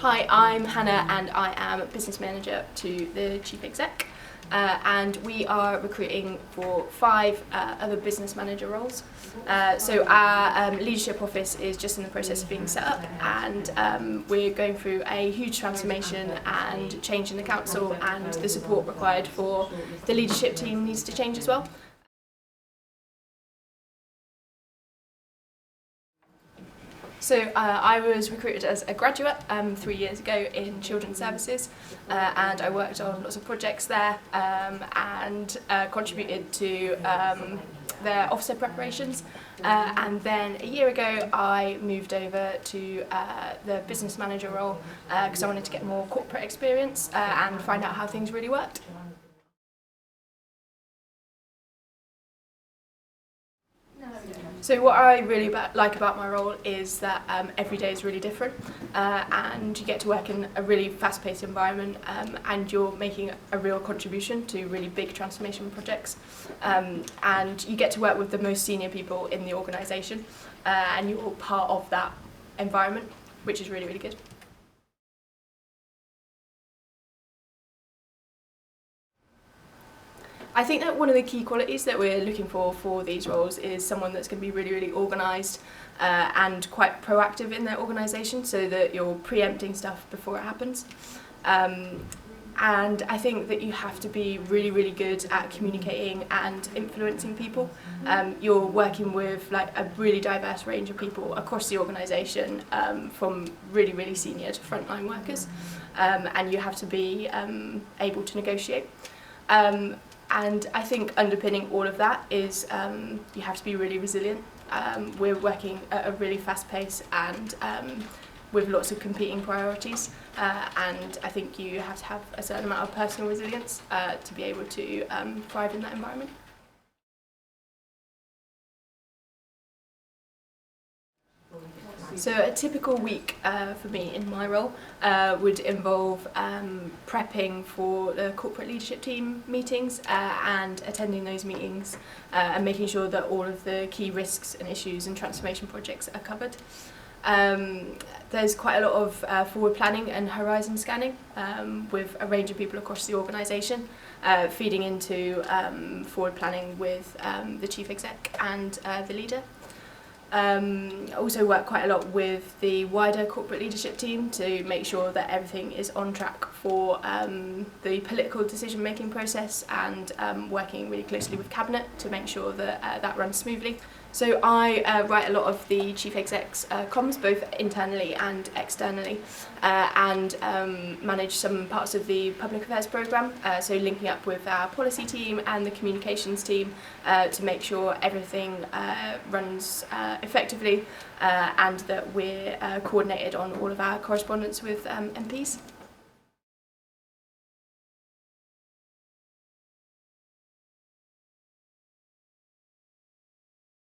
Hi, I'm Hannah and I am Business Manager to the Chief Exec, and we are recruiting for 5 other business manager roles. So our leadership office is just in the process of being set up, and we're going through a huge transformation and change in the council, and the support required for the leadership team needs to change as well. So I was recruited as a graduate 3 years ago in children's services, and I worked on lots of projects there and contributed to their Ofsted preparations. And then a year ago I moved over to the business manager role because I wanted to get more corporate experience and find out how things really worked. So what I really like about my role is that every day is really different, and you get to work in a really fast-paced environment, and you're making a real contribution to really big transformation projects, and you get to work with the most senior people in the organisation, and you're part of that environment, which is really, really good. I think that one of the key qualities that we're looking for these roles is someone that's going to be really, really organised and quite proactive in their organisation, so that you're preempting stuff before it happens. And I think that you have to be really, really good at communicating and influencing people. You're working with like a really diverse range of people across the organisation, from really, really senior to frontline workers, and you have to be able to negotiate. And I think underpinning all of that is you have to be really resilient. We're working at a really fast pace and with lots of competing priorities, and I think you have to have a certain amount of personal resilience to be able to thrive in that environment. So a typical week for me in my role would involve prepping for the corporate leadership team meetings and attending those meetings and making sure that all of the key risks and issues and transformation projects are covered. There's quite a lot of forward planning and horizon scanning with a range of people across the organisation, feeding into forward planning with the chief exec and the leader. I also work quite a lot with the wider corporate leadership team to make sure that everything is on track for the political decision making process, and working really closely with cabinet to make sure that that runs smoothly. So I write a lot of the chief exec's comms, both internally and externally, and manage some parts of the public affairs programme, so linking up with our policy team and the communications team to make sure everything runs effectively, and that we're coordinated on all of our correspondence with MPs.